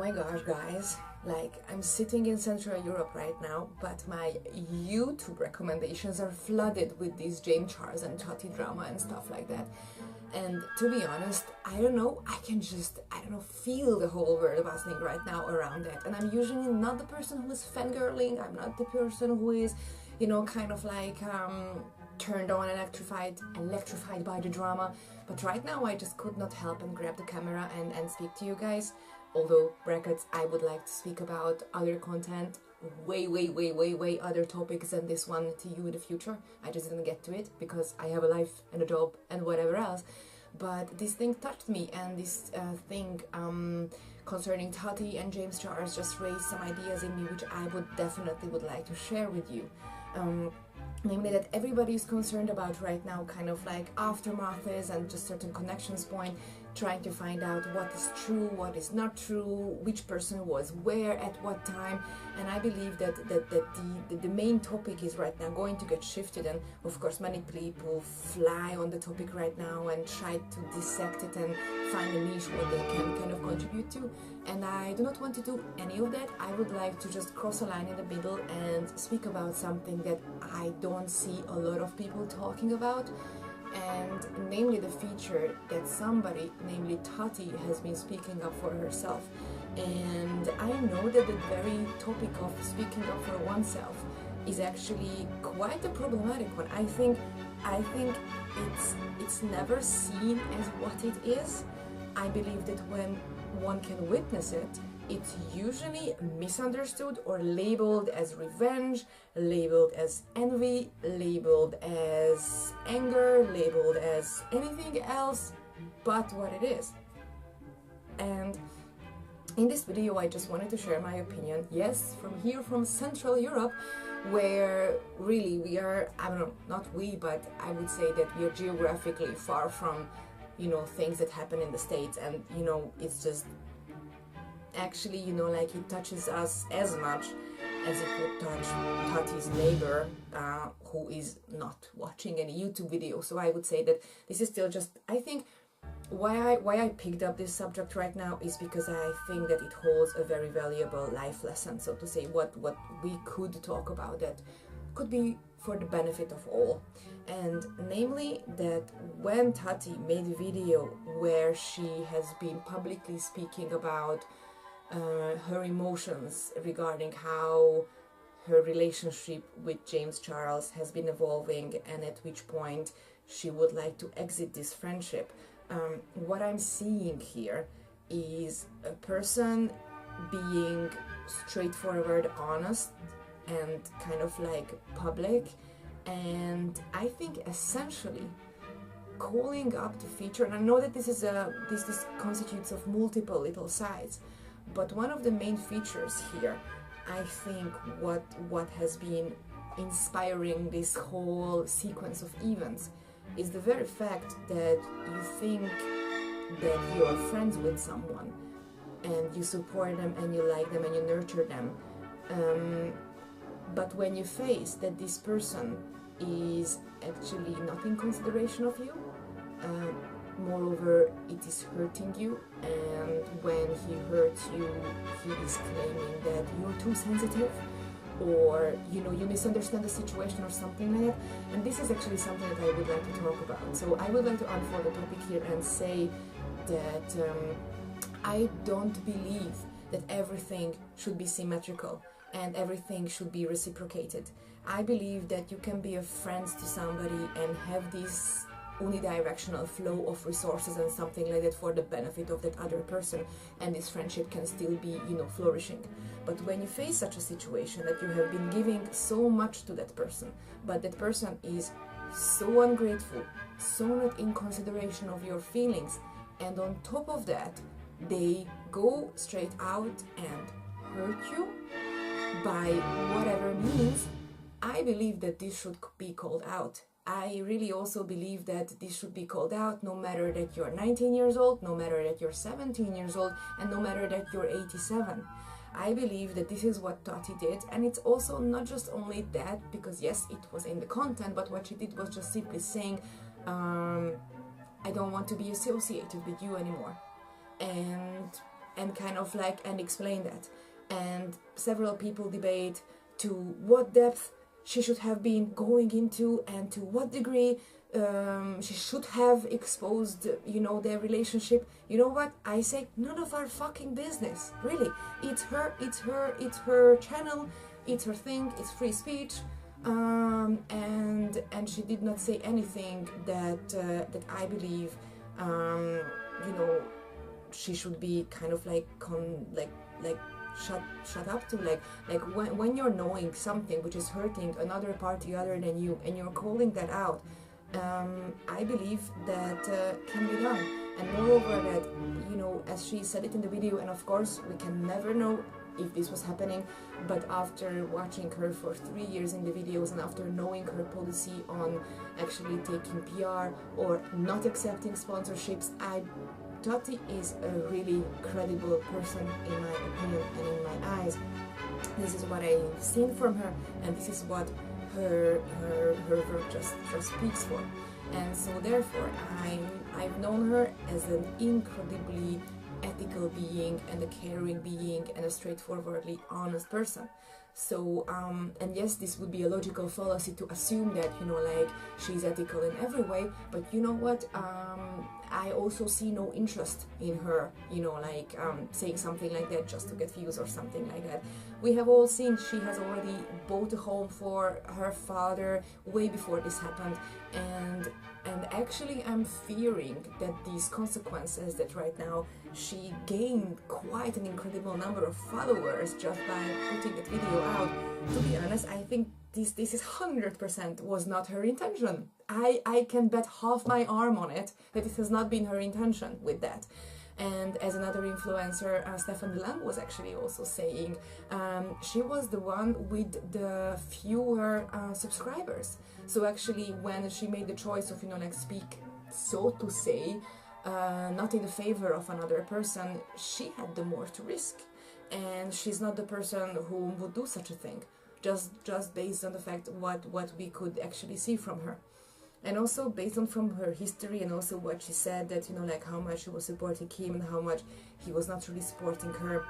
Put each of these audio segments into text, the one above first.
my gosh, guys, like I'm sitting in Central Europe right now, but my YouTube recommendations are flooded with these James Charles and Tati drama and stuff like that. And to be honest, I don't know, I can just, feel the whole world buzzing right now around that. And I'm usually not the person who is fangirling, I'm not the person who is, kind of like turned on and electrified by the drama. But right now I just could not help and grab the camera and speak to you guys. Although, brackets, I would like to speak about other content, way other topics than this one to you in the future. I just didn't get to it because I have a life and a job and whatever else. But this thing touched me, and this thing concerning Tati and James Charles just raised some ideas in me which I would definitely like to share with you. Namely that everybody is concerned about right now, kind of like aftermaths and just certain connections point, trying to find out what is true, what is not true, which person was where at what time. And I believe that the main topic is right now going to get shifted, and of course many people fly on the topic right now and try to dissect it and find a niche what they can kind of contribute to. And I do not want to do any of that. I would like to just cross a line in the middle and speak about something that I don't see a lot of people talking about, and namely the feature that somebody, namely Tati, has been speaking up for herself. And I know that the very topic of speaking up for oneself is actually quite a problematic one. I think it's never seen as what it is. I believe that when one can witness it, it's usually misunderstood or labeled as revenge, labeled as envy, labeled as anger, labeled as anything else but what it is. And in this video I just wanted to share my opinion, yes, from here, from Central Europe, where really we are, I don't know, not we, but I would say that we are geographically far from, things that happen in the States, and, it's just actually, like it touches us as much as it would touch Tati's neighbor, who is not watching any YouTube video. So I would say that this is still just, I think, why I picked up this subject right now is because I think that it holds a very valuable life lesson, so to say, what we could talk about that could be for the benefit of all. And namely that when Tati made a video where she has been publicly speaking about her emotions regarding how her relationship with James Charles has been evolving, and at which point she would like to exit this friendship, what I'm seeing here is a person being straightforward, honest, and kind of like public, and I think essentially calling up the feature. And I know that this constitutes of multiple little sides, but one of the main features here, I think what has been inspiring this whole sequence of events is the very fact that you think that you're friends with someone and you support them and you like them and you nurture them, but when you face that this person is actually not in consideration of you, moreover it is hurting you, and when he hurts you he is claiming that you're too sensitive, or you misunderstand the situation or something like that. And this is actually something that I would like to talk about. So I would like to unfold the topic here and say that I don't believe that everything should be symmetrical and everything should be reciprocated. I believe that you can be a friend to somebody and have this unidirectional flow of resources and something like that for the benefit of that other person, and this friendship can still be, flourishing. But when you face such a situation that you have been giving so much to that person, but that person is so ungrateful, so not in consideration of your feelings, and on top of that they go straight out and hurt you by whatever means, I believe that this should be called out. I really also believe that this should be called out, no matter that you're 19 years old, no matter that you're 17 years old, and no matter that you're 87. I believe that this is what Tati did, and it's also not just only that, because yes, it was in the content, but what she did was just simply saying, I don't want to be associated with you anymore. And and kind of like and explain that. And several people debate to what depth she should have been going into and to what degree she should have exposed, you know, their relationship. You know what? I say none of our fucking business. Really, it's her channel, it's her thing, it's free speech, and she did not say anything that that I believe, you know, she should be kind of like shut up to, like when you're knowing something which is hurting another party other than you and you're calling that out. I believe that can be done, and moreover that, you know, as she said it in the video, and of course we can never know if this was happening, but after watching her for 3 years in the videos and after knowing her policy on actually taking PR or not accepting sponsorships, Tati is a really credible person in my opinion and in my eyes. This is what I've seen from her, and this is what her work just speaks for. And so therefore I've known her as an incredibly ethical being and a caring being and a straightforwardly honest person. So and yes, this would be a logical fallacy to assume that, you know, like she's ethical in every way, but you know what, I also see no interest in her, you know, like saying something like that just to get views or something like that. We have all seen she has already bought a home for her father way before this happened, and actually I'm fearing that these consequences, that right now she gained quite an incredible number of followers just by putting that video out. To be honest, I think this is 100% was not her intention. I can bet half my arm on it that it has not been her intention with that. And as another influencer, Stefan Lang was actually also saying, she was the one with the fewer subscribers. So actually when she made the choice of, you know, like speak, so to say, not in the favor of another person, she had the more to risk. And she's not the person who would do such a thing, just based on the fact what we could actually see from her. And also based on from her history, and also what she said, that, you know, like how much she was supporting him and how much he was not really supporting her.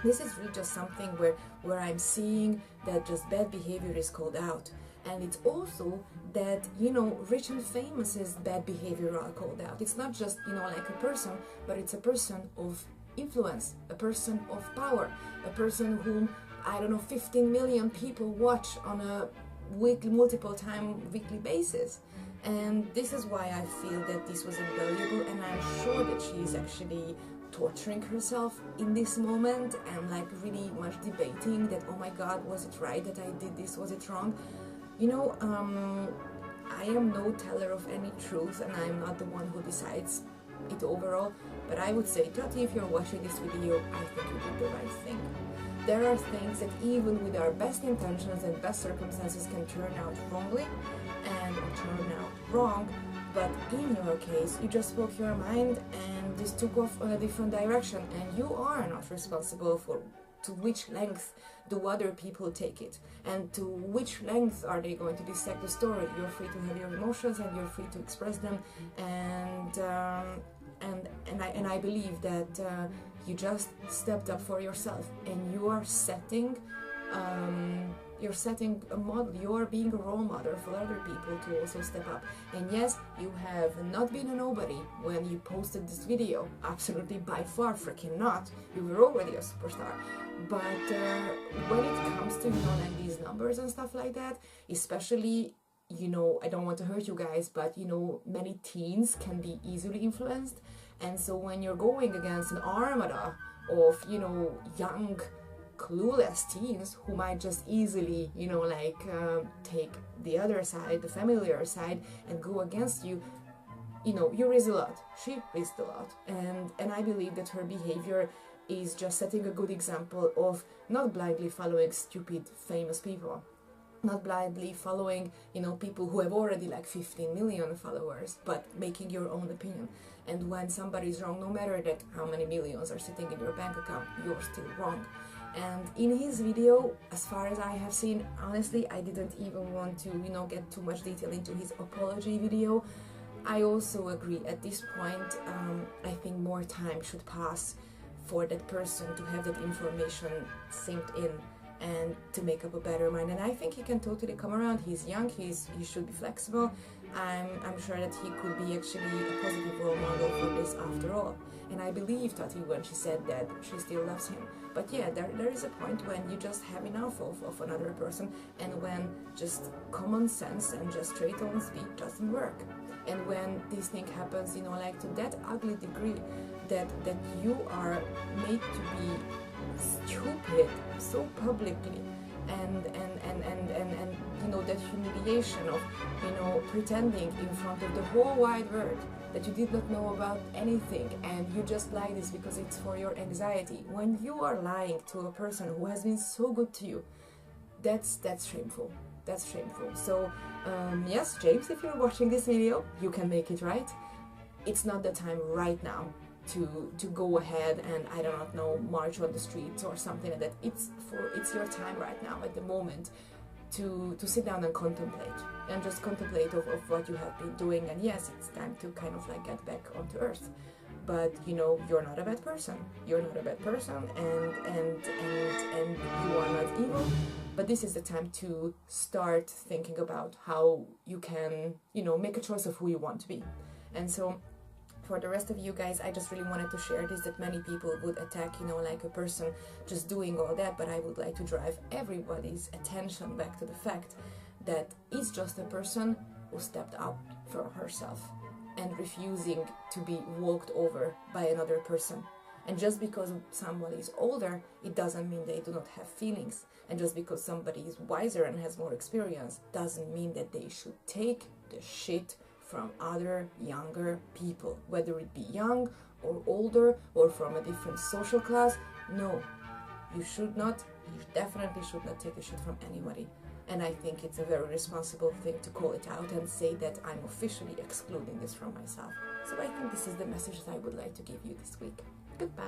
This is really just something where I'm seeing that just bad behavior is called out. And it's also that, you know, rich and famous' bad behavior are called out. It's not just, you know, like a person, but it's a person of influence, a person of power, a person whom, I don't know, 15 million people watch on a weekly, weekly basis. And this is why I feel that this was invaluable, and I'm sure that she is actually torturing herself in this moment and like really much debating that, oh my god, was it right that I did this, was it wrong? You know, I am no teller of any truth, and I'm not the one who decides it overall, but I would say, Tati, if you're watching this video, I think you did the right thing. There are things that even with our best intentions and best circumstances can turn out wrongly and turn out wrong, but in your case you just spoke your mind and this took off on a different direction, and you are not responsible for to which length do other people take it, and to which length are they going to dissect the story. You're free to have your emotions and you're free to express them, and I believe that you just stepped up for yourself, and you are setting a model. You are being a role model for other people to also step up. And yes, you have not been a nobody when you posted this video, absolutely, by far freaking not. You were already a superstar. But when it comes to, you know, like these numbers and stuff like that, especially, you know, I don't want to hurt you guys, but, you know, many teens can be easily influenced. And so when you're going against an armada of, you know, young, clueless teens who might just easily, you know, like take the other side, the familiar side, and go against you, you know, you risk a lot. She risked a lot. And I believe that her behavior is just setting a good example of not blindly following stupid, famous people. Not blindly following, you know, people who have already like 15 million followers, but making your own opinion. And when somebody is wrong, no matter that how many millions are sitting in your bank account, you're still wrong. And in his video, as far as I have seen, honestly, I didn't even want to, you know, get too much detail into his apology video. I also agree at this point, I think more time should pass for that person to have that information synced in and to make up a better mind. And I think he can totally come around. He's young, he should be flexible. I'm sure that he could be actually a positive role model for this after all. And I believe Tati when she said that she still loves him. But yeah, there is a point when you just have enough of another person, and when just common sense and just straight on speak doesn't work. And when this thing happens, you know, like to that ugly degree that you are made to be stupid so publicly, and you know, that humiliation of, you know, pretending in front of the whole wide world that you did not know about anything, and you just lie this because it's for your anxiety. When you are lying to a person who has been so good to you, that's shameful. That's shameful. So yes, James, if you're watching this video, you can make it right. It's not the time right now to go ahead and, I do not know, march on the streets or something like that. It's your time right now at the moment to sit down and contemplate, and just contemplate of what you have been doing. And yes, it's time to kind of like get back onto earth. But you know, you're not a bad person. You're not a bad person, and you are not evil. But this is the time to start thinking about how you can, you know, make a choice of who you want to be. And so for the rest of you guys, I just really wanted to share this, that many people would attack, you know, like a person just doing all that, but I would like to drive everybody's attention back to the fact that it's just a person who stepped up for herself and refusing to be walked over by another person. And just because somebody is older, it doesn't mean they do not have feelings. And just because somebody is wiser and has more experience doesn't mean that they should take the shit from other younger people, whether it be young or older or from a different social class. No, you definitely should not take the shit from anybody. And I think it's a very responsible thing to call it out and say that I'm officially excluding this from myself. So I think this is the message that I would like to give you this week. Goodbye.